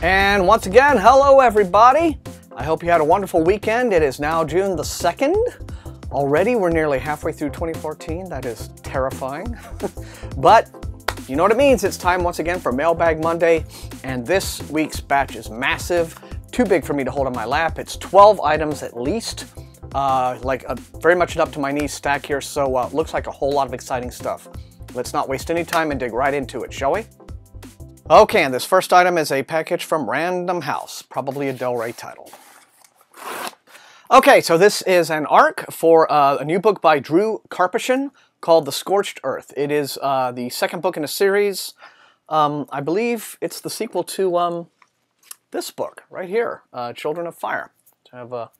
And once again, hello everybody! I hope you had a wonderful weekend. It is now June the 2nd. Already we're nearly halfway through 2014. That is terrifying. But you know what it means. It's time once again for Mailbag Monday. And this week's batch is massive. Too big for me to hold on my lap. It's 12 items at least. Very much an up to my knees stack here. So looks like a whole lot of exciting stuff. Let's not waste any time and dig right into it, shall we? Okay, and this first item is a package from Random House, probably a Del Rey title. Okay, so this is an ARC for a new book by Drew Karpyshyn called The Scorched Earth. It is the second book in a series. I believe it's the sequel to this book right here, Children of Fire, which I have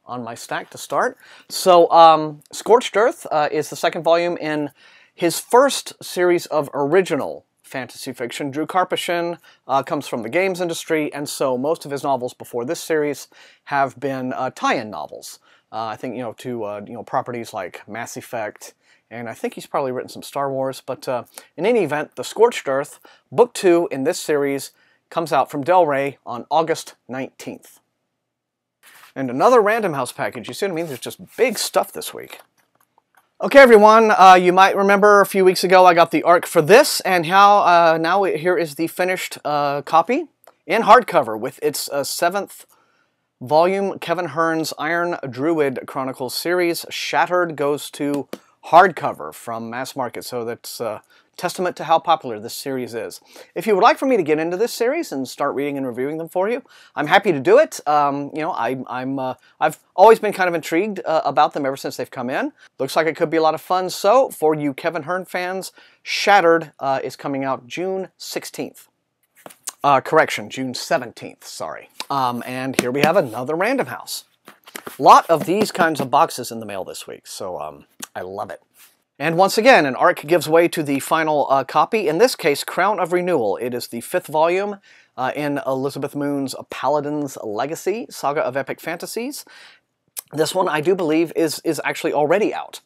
on my stack to start. So Scorched Earth is the second volume in his first series of original fantasy fiction. Drew Karpyshyn comes from the games industry, and so most of his novels before this series have been tie-in novels. I think to properties like Mass Effect, and I think he's probably written some Star Wars. But in any event, The Scorched Earth, book 2 in this series, comes out from Del Rey on August 19th. And another Random House package. You see what I mean? There's just big stuff this week. Okay, everyone, you might remember a few weeks ago I got the ARC for this, and now here is the finished copy in hardcover with its 7th volume, Kevin Hearn's Iron Druid Chronicles series. Shattered goes to hardcover from Mass Market, so that's testament to how popular this series is. If you would like for me to get into this series and start reading and reviewing them for you, I'm happy to do it. I've always been kind of intrigued about them ever since they've come in. Looks like it could be a lot of fun. So for you Kevin Hearn fans, Shattered is coming out June 16th. Correction, June 17th, sorry. And here we have another Random House. Lot of these kinds of boxes in the mail this week, so I love it. And once again, an ARC gives way to the final copy, in this case, Crown of Renewal. It is the 5th volume in Elizabeth Moon's Paladin's Legacy, Saga of Epic Fantasies. This one, I do believe, is actually already out.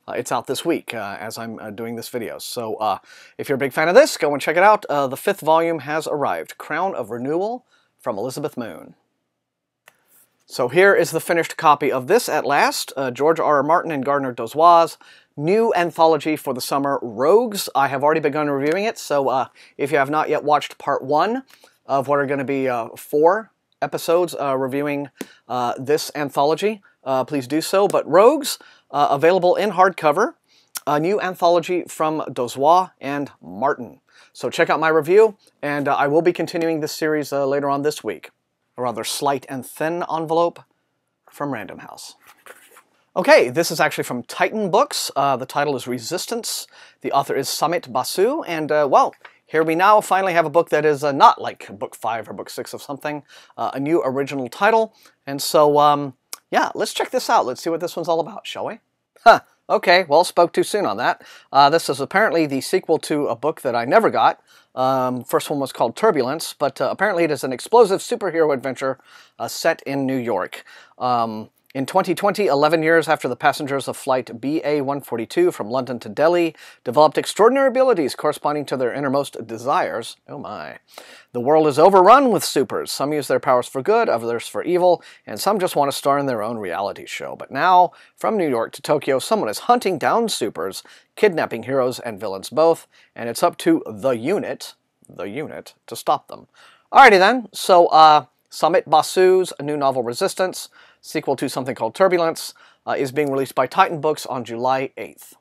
It's out this week as I'm doing this video. So if you're a big fan of this, go and check it out. The 5th volume has arrived, Crown of Renewal from Elizabeth Moon. So here is the finished copy of this at last. George R. R. Martin and Gardner Dozois's new anthology for the summer, Rogues. I have already begun reviewing it, so if you have not yet watched part 1 of what are going to be 4 episodes reviewing this anthology, please do so. But Rogues, available in hardcover, a new anthology from Dozois and Martin. So check out my review, and I will be continuing this series later on this week. A rather slight and thin envelope from Random House. Okay, this is actually from Titan Books. The title is Resistance. The author is Samit Basu, and well, here we now finally have a book that is not like book 5 or book 6 of something, a new original title. And so, yeah, let's check this out. Let's see what this one's all about, shall we? Huh, okay, well, spoke too soon on that. This is apparently the sequel to a book that I never got. First one was called Turbulence, but apparently it is an explosive superhero adventure set in New York. In 2020, 11 years after the passengers of flight BA-142 from London to Delhi developed extraordinary abilities corresponding to their innermost desires, oh my, the world is overrun with supers. Some use their powers for good, others for evil, and some just want to star in their own reality show. But now, from New York to Tokyo, someone is hunting down supers, kidnapping heroes and villains both, and it's up to the unit, to stop them. Alrighty then, so Samit Basu's new novel Resistance, sequel to something called Turbulence, is being released by Titan Books on July 8th.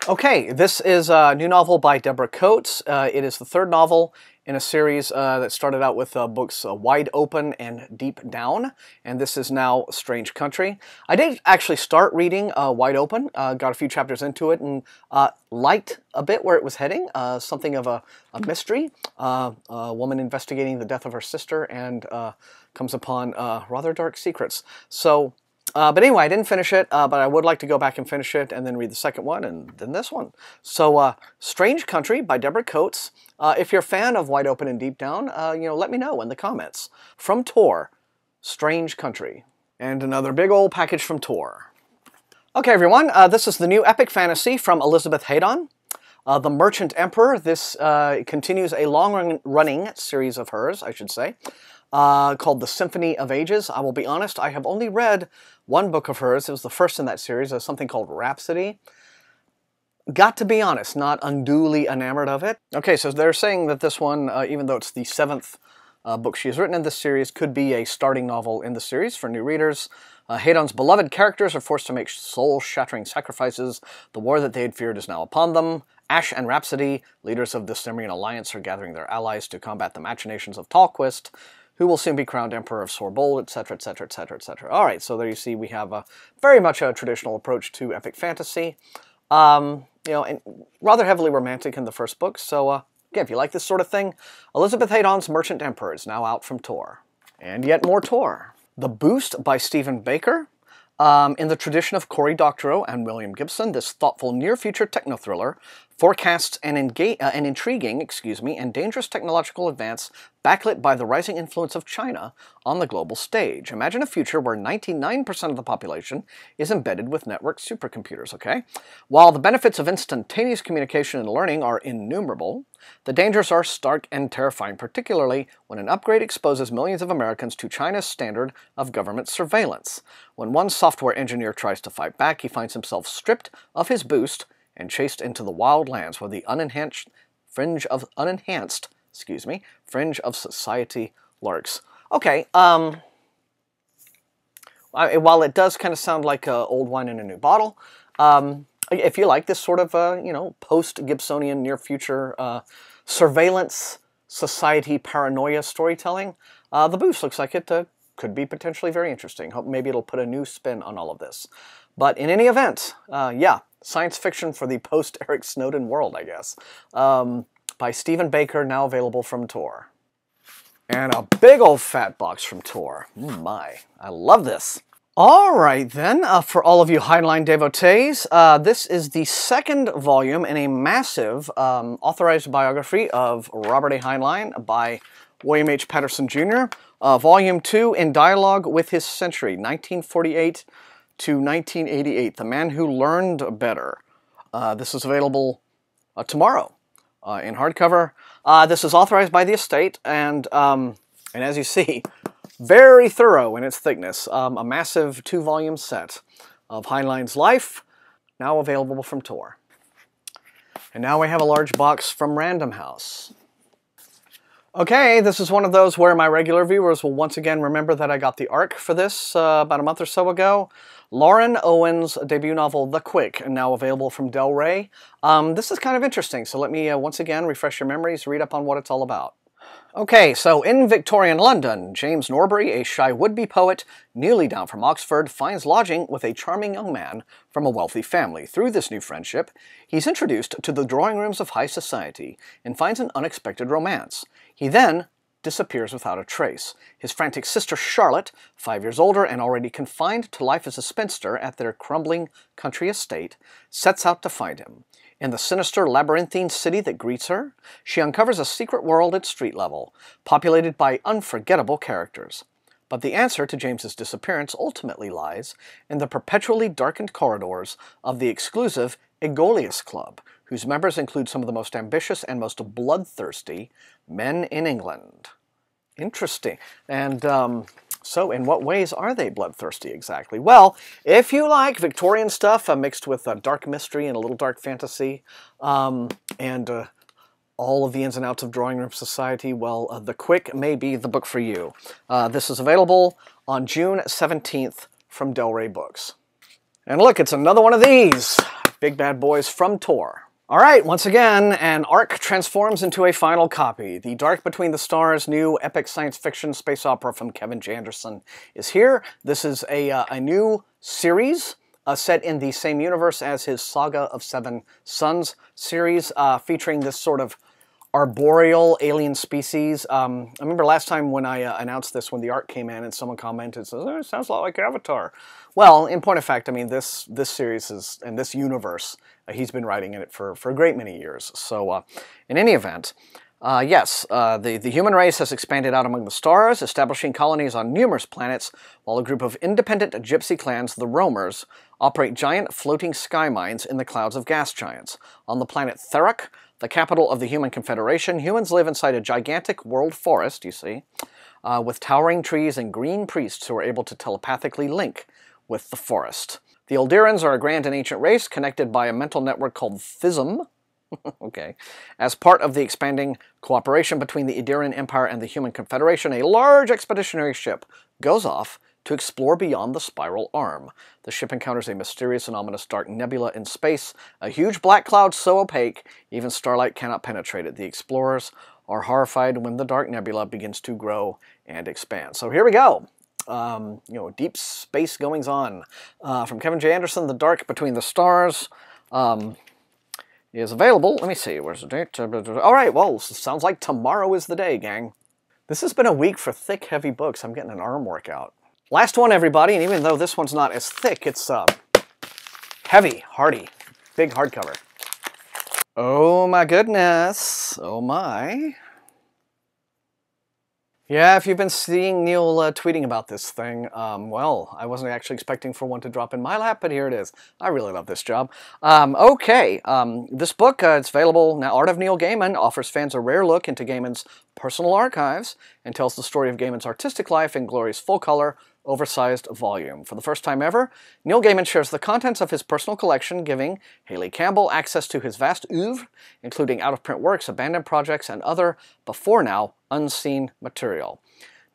Okay, this is a new novel by Deborah Coates. It is the 3rd novel in a series that started out with books Wide Open and Deep Down, and this is now Strange Country. I did actually start reading Wide Open, got a few chapters into it, and liked a bit where it was heading, something of a mystery, a woman investigating the death of her sister and comes upon rather dark secrets. So, but anyway, I didn't finish it, but I would like to go back and finish it and then read the second one and then this one. So, Strange Country by Deborah Coates. If you're a fan of Wide Open and Deep Down, let me know in the comments. From Tor, Strange Country. And another big old package from Tor. Okay, everyone, this is the new epic fantasy from Elizabeth Haydon. The Merchant Emperor, this continues a long-running series of hers, I should say, called The Symphony of Ages. I will be honest, I have only read one book of hers. It was the first in that series, something called Rhapsody. Got to be honest, not unduly enamored of it. Okay, so they're saying that this one, even though it's the 7th book she has written in this series, could be a starting novel in the series for new readers. Hadon's beloved characters are forced to make soul-shattering sacrifices. The war that they had feared is now upon them. Ash and Rhapsody, leaders of the Cimmerian Alliance, are gathering their allies to combat the machinations of Tallquist, who will soon be crowned Emperor of Sorbold, etc., etc., etc., etc. All right, so there you see we have very much a traditional approach to epic fantasy. You know, and rather heavily romantic in the first book, so again, if you like this sort of thing, Elizabeth Hadon's Merchant Emperor is now out from Tor. And yet more Tor. The Boost by Stephen Baker. In the tradition of Cory Doctorow and William Gibson, this thoughtful near-future techno-thriller forecasts an intriguing and dangerous technological advance backlit by the rising influence of China on the global stage. Imagine a future where 99% of the population is embedded with network supercomputers, okay? While the benefits of instantaneous communication and learning are innumerable, the dangers are stark and terrifying, particularly when an upgrade exposes millions of Americans to China's standard of government surveillance. When one software engineer tries to fight back, he finds himself stripped of his boost and chased into the wild lands where the unenhanced fringe of society lurks. Okay, while it does kind of sound like old wine in a new bottle, if you like this sort of, you know, post-Gibsonian near-future surveillance society paranoia storytelling, The Boost looks like it could be potentially very interesting. Hope maybe it'll put a new spin on all of this. But in any event, yeah, science fiction for the post-Eric Snowden world, I guess, by Stephen Baker, now available from Tor. And a big old fat box from Tor. My, I love this. All right, then, for all of you Heinlein devotees, this is the 2nd volume in a massive authorized biography of Robert A. Heinlein by William H. Patterson, Jr., Volume 2, In Dialogue with His Century, 1948 to 1988, The Man Who Learned Better. This is available tomorrow in hardcover. This is authorized by the estate, and as you see, very thorough in its thickness. A massive 2-volume set of Heinlein's life, now available from Tor. And now we have a large box from Random House. Okay, this is one of those where my regular viewers will once again remember that I got the ARC for this about a month or so ago. Lauren Owens' debut novel, The Quick, now available from Del Rey. This is kind of interesting, so let me once again refresh your memories, read up on what it's all about. Okay, so in Victorian London, James Norbury, a shy would-be poet, newly down from Oxford, finds lodging with a charming young man from a wealthy family. Through this new friendship, he's introduced to the drawing rooms of high society and finds an unexpected romance. He then disappears without a trace. His frantic sister Charlotte, 5 years older and already confined to life as a spinster at their crumbling country estate, sets out to find him. In the sinister, labyrinthine city that greets her, she uncovers a secret world at street level, populated by unforgettable characters. But the answer to James's disappearance ultimately lies in the perpetually darkened corridors of the exclusive Egolius Club, whose members include some of the most ambitious and most bloodthirsty men in England. Interesting. And, so in what ways are they bloodthirsty exactly? Well, if you like Victorian stuff mixed with dark mystery and a little dark fantasy, and all of the ins and outs of drawing room society, well, The Quick may be the book for you. This is available on June 17th from Del Rey Books. And look, it's another one of these big bad boys from Tor. All right, once again, an ARC transforms into a final copy. The Dark Between the Stars new epic science fiction space opera from Kevin J. Anderson is here. This is a new series set in the same universe as his Saga of Seven Sons series, featuring this sort of arboreal alien species. I remember last time when I announced this, when the art came in and someone commented, says, oh, it sounds a lot like Avatar. Well, in point of fact, I mean, this series is, and this universe, he's been writing in it for a great many years. So, in any event, yes, the human race has expanded out among the stars, establishing colonies on numerous planets, while a group of independent gypsy clans, the Roamers, operate giant floating sky mines in the clouds of gas giants. On the planet Therak, the capital of the Human Confederation, humans live inside a gigantic world forest, you see, with towering trees and green priests who are able to telepathically link with the forest. The Eldirans are a grand and ancient race connected by a mental network called Thism. Okay. As part of the expanding cooperation between the Eldiran Empire and the Human Confederation, a large expeditionary ship goes off to explore beyond the spiral arm. The ship encounters a mysterious and ominous dark nebula in space, a huge black cloud so opaque even starlight cannot penetrate it. The explorers are horrified when the dark nebula begins to grow and expand. So here we go. Deep space goings on. From Kevin J. Anderson, The Dark Between the Stars. Is available. Let me see. Where's the date? All right. Well, sounds like tomorrow is the day, gang. This has been a week for thick, heavy books. I'm getting an arm workout. Last one, everybody, and even though this one's not as thick, it's heavy, hardy, big hardcover. Oh my goodness. Oh my. Yeah, if you've been seeing Neil tweeting about this thing, well, I wasn't actually expecting for one to drop in my lap, but here it is. I really love this job. This book, it's available now. Art of Neil Gaiman offers fans a rare look into Gaiman's personal archives and tells the story of Gaiman's artistic life in glorious full-color, oversized volume. For the first time ever, Neil Gaiman shares the contents of his personal collection, giving Haley Campbell access to his vast oeuvre, including out-of-print works, abandoned projects, and other, before-now, unseen material.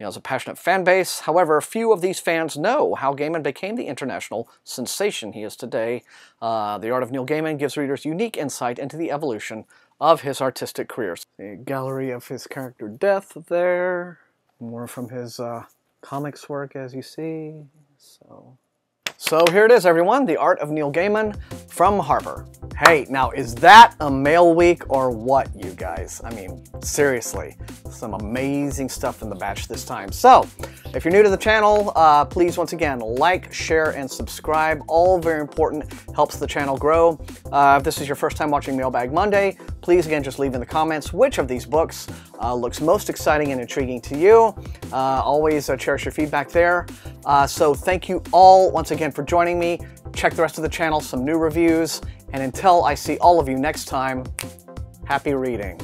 Neil has a passionate fan base. However, few of these fans know how Gaiman became the international sensation he is today. The Art of Neil Gaiman gives readers unique insight into the evolution of his artistic career. A gallery of his character Death there. More from his comics work, as you see. So here it is, everyone. The Art of Neil Gaiman from Harper. Hey, now is that a mail week or what, you guys? I mean, seriously, some amazing stuff in the batch this time. So, if you're new to the channel, please, once again, like, share, and subscribe. All very important, helps the channel grow. If this is your first time watching Mailbag Monday, please, again, just leave in the comments which of these books looks most exciting and intriguing to you. Always cherish your feedback there. So thank you all once again for joining me. Check the rest of the channel, some new reviews, and until I see all of you next time, happy reading.